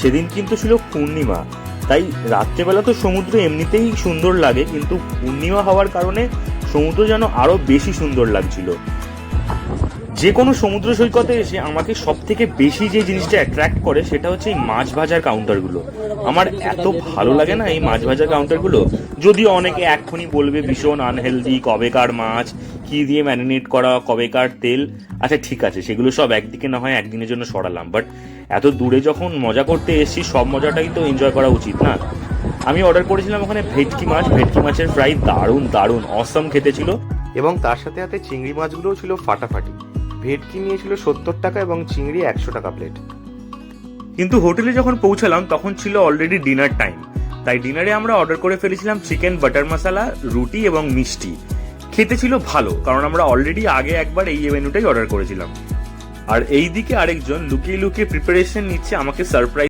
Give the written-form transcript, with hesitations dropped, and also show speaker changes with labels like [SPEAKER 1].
[SPEAKER 1] সেদিন কিন্তু ছিল পূর্ণিমা, তাই রাত্রেবেলা তো সমুদ্র এমনিতেই সুন্দর লাগে, কিন্তু পূর্ণিমা হওয়ার কারণে সমুদ্র যেন আরো বেশি সুন্দর লাগছিল। যে কোনো সমুদ্র সৈকতে এসে আমাকে সব থেকে বেশি যে জিনিসটা অ্যাট্রাক্ট করে সেটা হচ্ছে এই মাছ ভাজার কাউন্টারগুলো। আমার এত ভালো লাগে না এই মাছ ভাজার কাউন্টারগুলো। যদিও অনেকে এক্ষুনি বলবে ভীষণ আনহেলদি, কবেকার মাছ, কি দিয়ে ম্যারিনেট করা, কবেকার তেল। আচ্ছা ঠিক আছে, সেগুলো সব একদিকে না হয় একদিনের জন্য সরালাম, বাট এত দূরে যখন মজা করতে এসেছি সব মজাটাই তো এনজয় করা উচিত না? আমি অর্ডার করেছিলাম ওখানে ভেটকি মাছ, ভেটকি মাছের ফ্রাই দারুণ দারুণ অসম খেতে ছিল,
[SPEAKER 2] এবং তার সাথে সাথে চিংড়ি মাছগুলোও ছিল ফাটাফাটি। ভেটকি নিয়েছিল 70 টাকা এবং চিংড়ি 100 টাকা প্লেট।
[SPEAKER 1] কিন্তু হোটেলে যখন পৌঁছালাম তখন ছিল অলরেডি ডিনার টাইম। তাই ডিনারে আমরা অর্ডার করে ফেলেছিলাম চিকেন বাটার মশলা, রুটি এবং মিষ্টি। খেতে ছিল ভালো, কারণ আমরা অলরেডি আগে একবার এই মেনুটাই অর্ডার করেছিলাম। আর এইদিকে আরেকজন লুকিয়ে লুকিয়ে প্রিপারেশন নিচ্ছে আমাকে সারপ্রাইজ